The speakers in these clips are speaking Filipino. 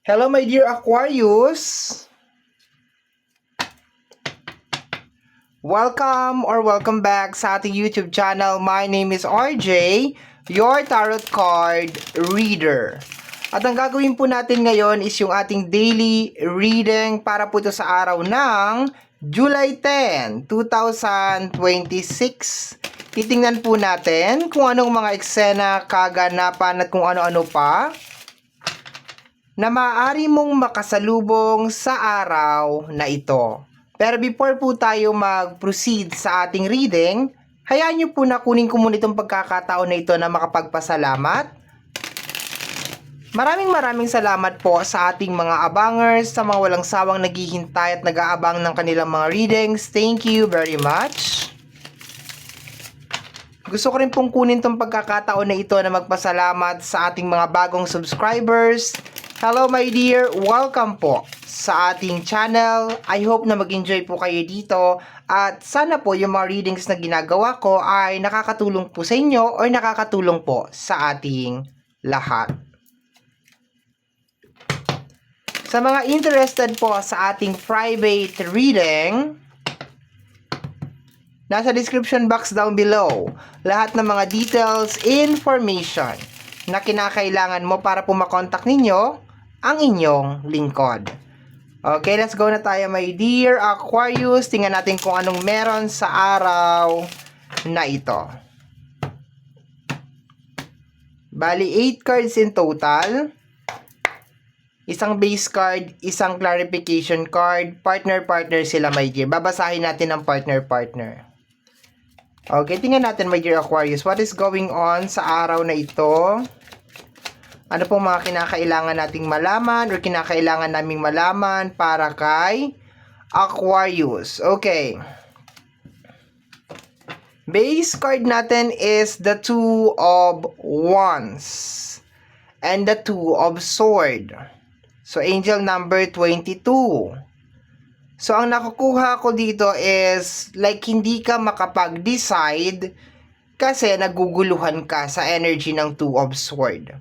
Hello my dear Aquarius! Welcome back sa ating YouTube channel. My name is RJ, your tarot card reader. At ang gagawin po natin ngayon is yung ating daily reading para po ito sa araw ng July 10, 2026. Titingnan po natin kung anong mga eksena, kaganapan at kung ano-ano pa na maaari mong makasalubong sa araw na ito. Pero before po tayo mag-proceed sa ating reading, hayaan niyo po na kunin ko muna itong pagkakataon na ito na makapagpasalamat. Maraming salamat po sa ating mga abangers, sa mga walang sawang naghihintay at nag-aabang ng kanilang mga readings. Thank you very much. Gusto ko rin pong kunin itong pagkakataon na ito na magpasalamat sa ating mga bagong subscribers. Hello my dear, welcome po sa ating channel. I hope na mag-enjoy po kayo dito at sana po yung mga readings na ginagawa ko ay nakakatulong po sa inyo o nakakatulong po sa ating lahat. Sa mga interested po sa ating private reading, nasa description box down below, lahat ng mga details, information na kinakailangan mo para po makontak ninyo ang inyong lingkod. Okay, let's go na tayo my dear Aquarius. Tingnan natin kung anong meron sa araw na ito. Bali, 8 cards in total. Isang base card, isang clarification card. Partner-partner sila my dear. Babasahin natin ang partner-partner. Okay, tingnan natin my dear Aquarius. What is going on sa araw na ito? Ano pong mga kinakailangan nating malaman or kinakailangan naming malaman para kay Aquarius? Okay. Base card natin is the Two of Wands and the Two of Swords. So, angel number 22. So, ang nakukuha ko dito is like hindi ka makapag-decide kasi naguguluhan ka sa energy ng Two of Swords.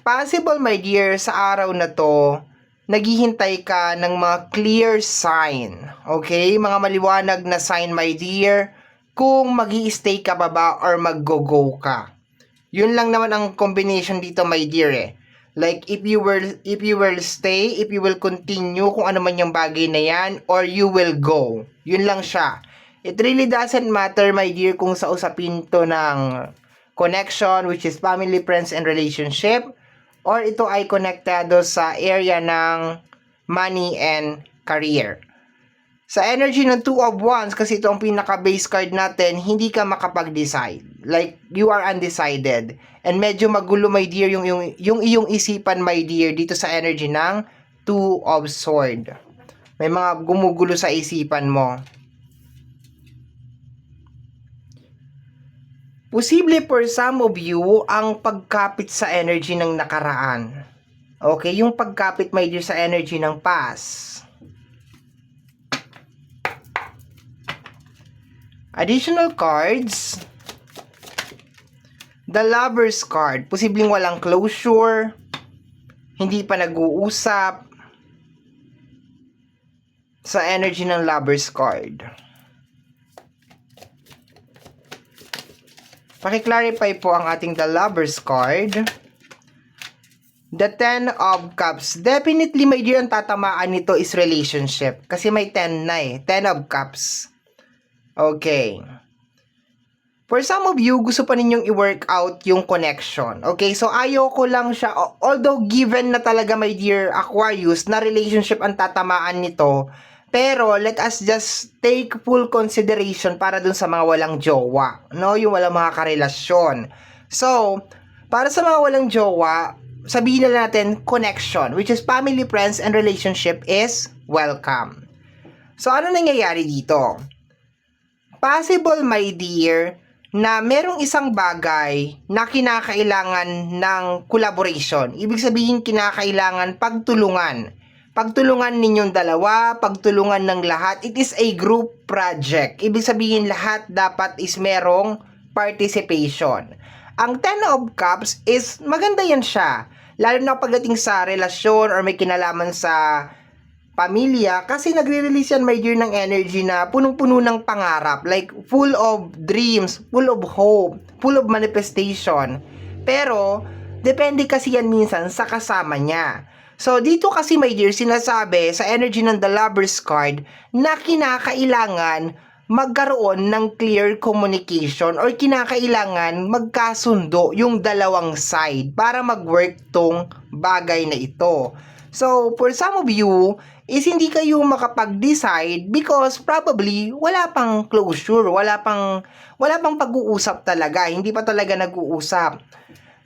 Possible, my dear, sa araw na to, naghihintay ka ng mga clear sign. Okay? Mga maliwanag na sign, my dear, kung magi-stay ka ba ba or mag-go-go ka. Yun lang naman ang combination dito, my dear, eh. Like, if you will stay, if you will continue kung ano man yung bagay na yan, or you will go. Yun lang siya. It really doesn't matter, my dear, kung sa usapin to ng connection, which is family, friends, and relationship, or ito ay konektado sa area ng money and career. Sa energy ng Two of Wands, kasi ito ang pinaka-base card natin, hindi ka makapag-decide. Like, you are undecided. And medyo magulo, my dear, yung iyong isipan, my dear, dito sa energy ng Two of Swords. May mga gumugulo sa isipan mo. Posible for some of you ang pagkapit sa energy ng nakaraan. Okay, yung pagkapit, my dear, sa energy ng past. Additional cards. The Lover's card. Posibleng walang closure. Hindi pa nag-uusap. Sa energy ng Lover's card. Paki-clarify po ang ating The Lover's card. The Ten of Cups. Definitely, my dear, ang tatamaan nito is relationship. Kasi may 10 na eh. 10 of Cups. Okay. For some of you, gusto pa ninyong i-work out yung connection. Okay, so ayoko lang siya. Although given na talaga, my dear Aquarius, na relationship ang tatamaan nito, pero let us just take full consideration para dun sa mga walang jowa, no? Yung walang mga karelasyon. So, para sa mga walang jowa, sabihin na natin connection, which is family, friends, and relationship is welcome. So, ano nangyayari dito? Possible, my dear, na merong isang bagay na kinakailangan ng collaboration. Ibig sabihin, kinakailangan pagtulungan. Pagtulungan ninyong dalawa, pagtulungan ng lahat. It is a group project. Ibig sabihin, lahat dapat is merong participation. Ang Ten of Cups is, maganda yan siya. Lalo na pagdating sa relasyon or may kinalaman sa pamilya, kasi nagre-release yan, my dear, ng energy na punong-puno ng pangarap, like full of dreams, full of hope, full of manifestation. Pero depende kasi yan minsan sa kasama niya. So dito kasi, my dear, sinasabi sa energy ng The Lover's card na kinakailangan magkaroon ng clear communication or kinakailangan magkasundo yung dalawang side para mag-work tong bagay na ito. So, for some of you, is hindi kayo makapag-decide because probably wala pang closure, wala pang pag-uusap talaga, hindi pa talaga nag-uusap.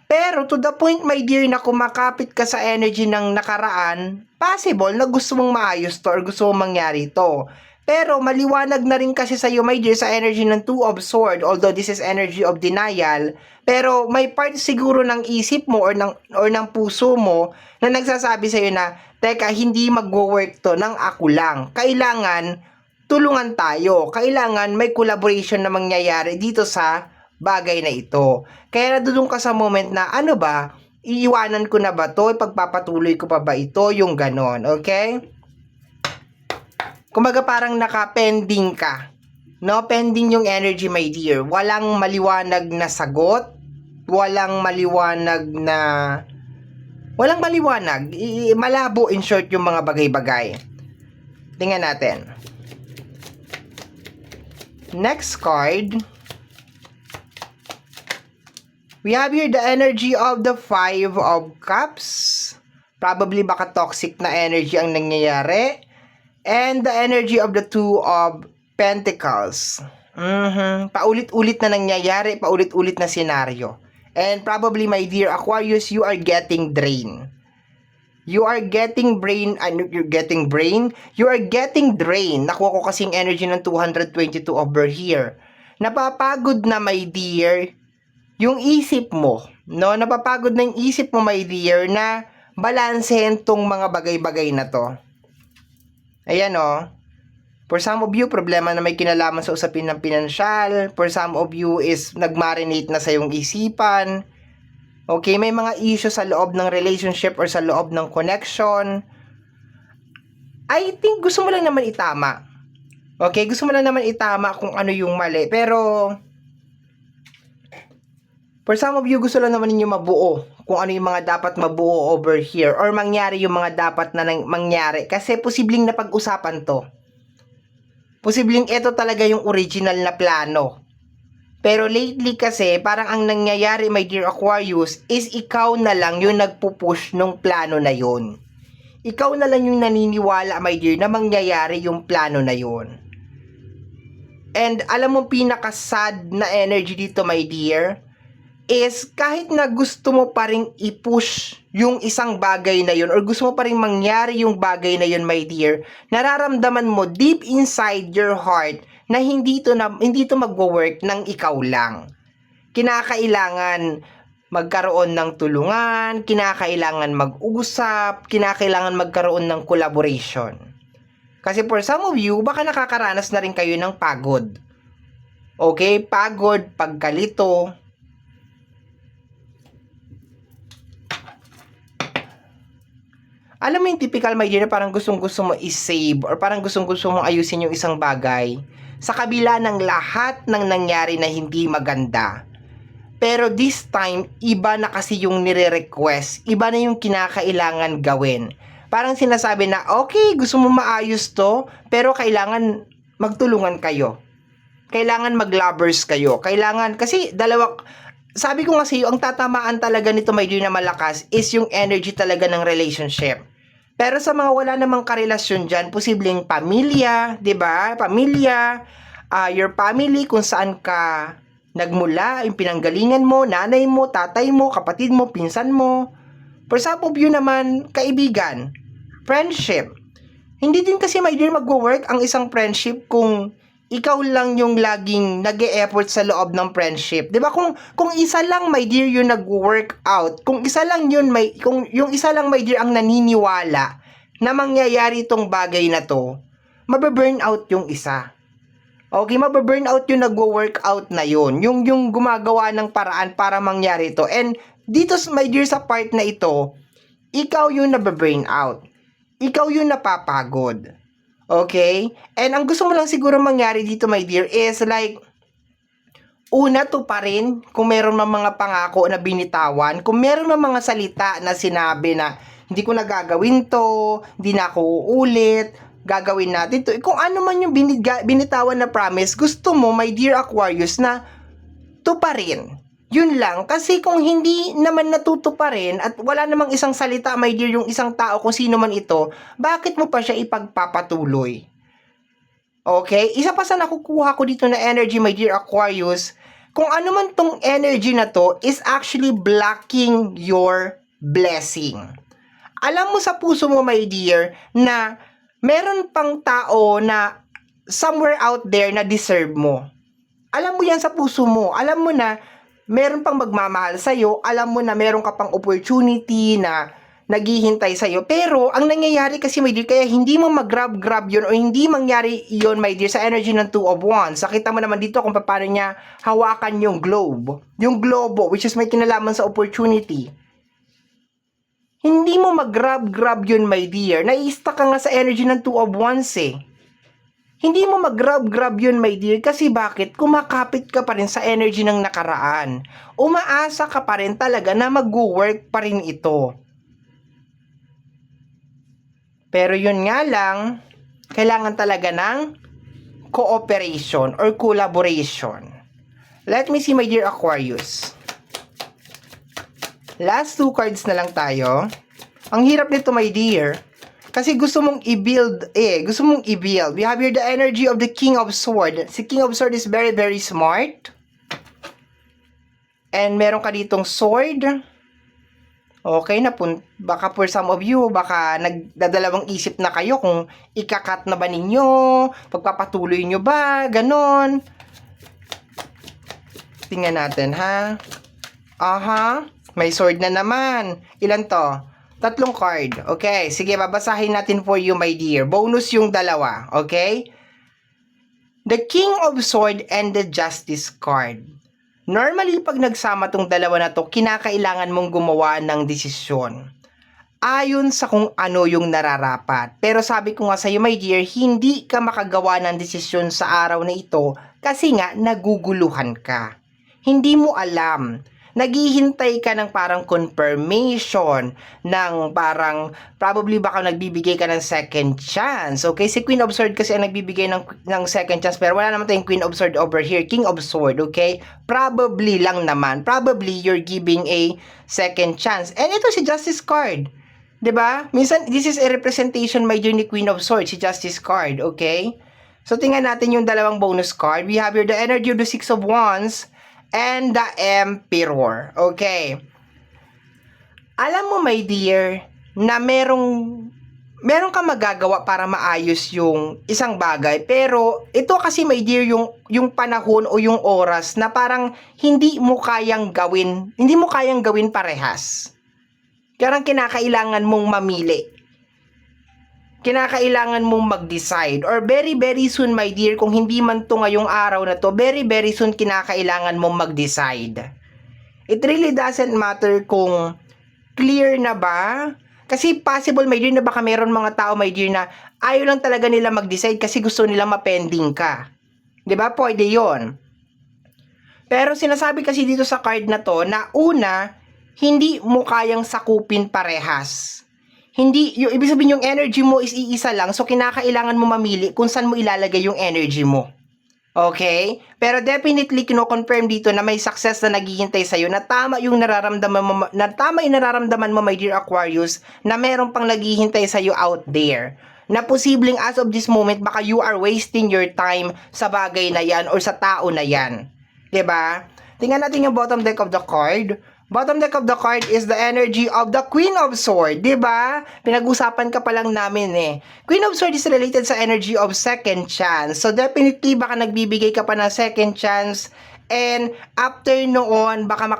Pero to the point, my dear, na kumakapit ka sa energy ng nakaraan, possible na gusto mong maayos to or gusto mong mangyari to. Pero maliwanag na rin kasi sa iyo, my dear, sa energy ng Two of Swords, although this is energy of denial, pero may part siguro ng isip mo or ng puso mo na nagsasabi sa iyo na, teka, hindi magwo-work to ng ako lang. Kailangan tulungan tayo. Kailangan may collaboration na mangyayari dito sa bagay na ito. Kaya nadudong ka sa moment na, ano ba, iiwanan ko na ba to? Pagpapatuloy ko pa ba ito? Yung ganon, okay? Kumbaga parang naka-pending ka. No, pending yung energy, my dear. Walang maliwanag na sagot, walang maliwanag. Malabo, in short, yung mga bagay-bagay. Tingnan natin. Next card. We have here the energy of the Five of Cups. Probably baka toxic na energy ang nangyayari. And the energy of the Two of Pentacles. Paulit-ulit na nangyayari, paulit-ulit na senaryo. And probably, my dear Aquarius, you are getting drained. You are getting drained. Nakuha ko kasing energy ng 222 over here. Napapagod na, my dear, yung isip mo. No? Napapagod na yung isip mo, my dear, na balansehin tong mga bagay-bagay na to. Ayan, oh. For some of you, problema na may kinalaman sa usapin ng pinansyal. For some of you is nagmarinate na sa iyong isipan. Okay, may mga issue sa loob ng relationship or sa loob ng connection. I think gusto mo lang naman itama. Okay, gusto mo lang naman itama kung ano yung mali. Pero, for some of you, gusto lang naman ninyo mabuo kung ano yung mga dapat mabuo over here or mangyari yung mga dapat na mangyari. Kasi posibleng na pag-usapan to. Posibleng ito talaga yung original na plano. Pero lately kasi, parang ang nangyayari, my dear Aquarius, is ikaw na lang yung nagpupush nung plano na yun. Ikaw na lang yung naniniwala, my dear, na mangyayari yung plano na yun. And alam mo, pinaka-sad na energy dito, my dear, is kahit na gusto mo pa rin i-push yung isang bagay na yun or gusto mo pa rin mangyari yung bagay na yun, my dear, nararamdaman mo deep inside your heart na hindi to magwo-work ng ikaw lang. Kinakailangan magkaroon ng tulungan, kinakailangan mag-usap, kinakailangan magkaroon ng collaboration. Kasi for some of you, baka nakakaranas na rin kayo ng pagod. Okay? Pagod, pagkalito. Alam mo yung typical, my dear, parang gustong-gusto mo i-save or parang gustong-gusto mo ayusin yung isang bagay sa kabila ng lahat ng nangyari na hindi maganda. Pero this time, iba na kasi yung nire-request. Iba na yung kinakailangan gawin. Parang sinasabi na, okay, gusto mo maayos to, pero kailangan magtulungan kayo. Kailangan mag-lovers kayo. Kailangan, kasi sabi ko nga sa iyo, ang tatamaan talaga nito, my dear, na malakas is yung energy talaga ng relationship. Pero sa mga wala namang karelasyon dyan, posibleng pamilya, di ba? Pamilya, your family, kung saan ka nagmula, yung pinanggalingan mo, nanay mo, tatay mo, kapatid mo, pinsan mo. For some of you naman, kaibigan, friendship. Hindi din kasi, my dear, mag-work ang isang friendship kung ikaw lang yung laging nag-e-effort sa loob ng friendship. 'Di ba? Kung isa lang, my dear, yung nag-work out, kung isa lang yun, yung isa lang, my dear, ang naniniwala na mangyayari itong bagay na to, mabe-burn out yung isa. Okay, mabe-burn out yung nag-work out na yun. Yung gumagawa ng paraan para mangyari ito. And dito, my dear, sa part na ito, ikaw yung nababurn out. Ikaw yung napapagod. Okay? And ang gusto mo lang siguro mangyari dito, my dear, is like, una to pa rin kung meron mang mga pangako na binitawan, kung meron mang mga salita na sinabi na hindi ko na gagawin to, hindi na ako uulit, gagawin natin to. Kung ano man yung binitawan na promise, gusto mo, my dear Aquarius, na to pa rin. Yun lang. Kasi kung hindi naman natutuparin at wala namang isang salita, my dear, yung isang tao, kung sino man ito, bakit mo pa siya ipagpapatuloy? Okay? Isa pa sa nakukuha ko dito na energy, my dear Aquarius, kung ano man tong energy na to is actually blocking your blessing. Alam mo sa puso mo, my dear, na meron pang tao na somewhere out there na deserve mo. Alam mo yan sa puso mo. Alam mo na meron pang magmamahal sa'yo. Alam mo na meron ka pang opportunity na naghihintay sa'yo. Pero, ang nangyayari kasi, my dear, kaya hindi mo mag-grab yun o hindi mangyari yun, my dear, sa energy ng Two of Wands. Nakita mo naman dito kung paano niya hawakan yung globe. Yung globo, which is may kinalaman sa opportunity. Hindi mo mag-grab yun, my dear. Nai-stuck ka nga sa energy ng Two of Wands eh. Hindi mo mag-grab yun, my dear, kasi bakit? Kumakapit ka pa rin sa energy ng nakaraan. Umaasa ka pa rin talaga na mag-work pa rin ito. Pero yun nga lang, kailangan talaga ng cooperation or collaboration. Let me see, my dear Aquarius. Last two cards na lang tayo. Ang hirap nito, my dear. Kasi gusto mong i-build Gusto mong i-build. We have here the energy of the King of Swords. Si King of Swords is very, very smart. And meron ka ditong sword. Okay, baka for some of you, baka nagdadalawang isip na kayo kung ikakat na ba ninyo, pagpapatuloy nyo ba, ganon. Tingnan natin, ha? Aha, may sword na naman. Ilan to? 3 card. Okay, sige, babasahin natin for you, my dear. Bonus yung dalawa, okay? The King of Swords and the Justice card. Normally, pag nagsama tong dalawa na to, kinakailangan mong gumawa ng desisyon. Ayon sa kung ano yung nararapat. Pero sabi ko nga sa iyo, my dear, hindi ka makagawa ng desisyon sa araw na ito kasi nga naguguluhan ka. Hindi mo alam. Naghihintay ka ng parang confirmation, ng parang probably baka nagbibigay ka ng second chance. Okay, si Queen of Swords kasi ang nagbibigay ng second chance, pero wala naman tayong Queen of Swords over here, King of Swords, okay? Probably lang naman. Probably you're giving a second chance. And ito si Justice card. 'Di ba? Minsan this is a representation, my dear, ni Queen of Swords, si Justice card, okay? So tingnan natin yung dalawang bonus card. We have here the energy of the Six of Wands and the Emperor. Okay. Alam mo, my dear, na meron ka magagawa para maayos yung isang bagay. Pero ito kasi, my dear, yung panahon o yung oras na parang hindi mo kayang gawin parehas. Kaya kinakailangan mong mamili. Kinakailangan mong mag-decide. Or very, very soon, my dear, kung hindi man to ngayong araw na to, very, very soon kinakailangan mong mag-decide. It really doesn't matter kung clear na ba. Kasi possible, my dear, na baka meron mga tao, my dear, na ayaw lang talaga nila mag-decide kasi gusto nila mapending ka. 'Di ba? Pwede yon. Pero sinasabi kasi dito sa card na to, na una, hindi mo kayang sakupin parehas. Hindi, yung ibig sabihin yung energy mo is iisa lang, so kinakailangan mo mamili kung saan mo ilalagay yung energy mo. Okay? Pero definitely kino-confirm dito na may success na naghihintay sa'yo, na tama yung nararamdaman mo, my dear Aquarius, na meron pang naghihintay sa'yo out there. Na posibleng as of this moment, baka you are wasting your time sa bagay na yan or sa tao na yan. 'Di ba? Tingnan natin yung bottom deck of the card. Bottom deck of the card is the energy of the Queen of Swords, 'di ba? Pinag-usapan ka pa lang namin eh. Queen of Swords is related sa energy of second chance. So definitely baka nagbibigay ka pa ng second chance, and after noon baka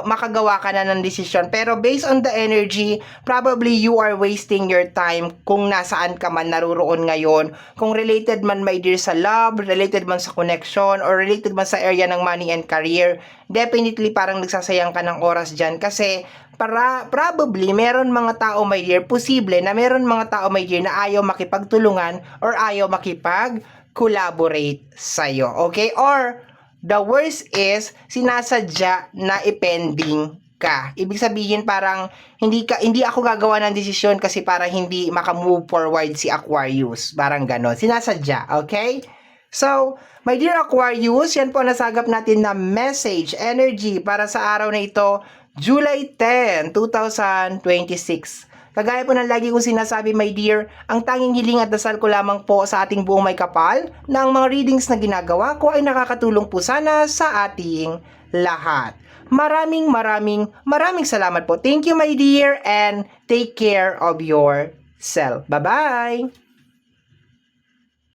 makagawa ka na ng desisyon. Pero based on the energy, probably you are wasting your time kung nasaan ka man naruroon ngayon. Kung related man, my dear, sa love, related man sa connection, or related man sa area ng money and career, definitely parang nagsasayang ka ng oras dyan kasi probably meron mga tao, my dear, posible na meron mga tao, my dear, na ayaw makipagtulungan or ayaw makipag-collaborate sa'yo. Okay? Or, the worst is, sinasadya na ipending ka. Ibig sabihin parang hindi ako gagawa ng desisyon kasi para hindi makamove forward si Aquarius. Parang ganon. Sinasadya. Okay? So, my dear Aquarius, yan po nasagap natin na message, energy para sa araw na ito, July 10, 2026. Kagaya po ng lagi kong sinasabi, my dear, ang tanging hiling at dasal ko lamang po sa ating buong may kapal na ang mga readings na ginagawa ko ay nakakatulong po sana sa ating lahat. Maraming salamat po. Thank you, my dear, and take care of yourself. Bye-bye!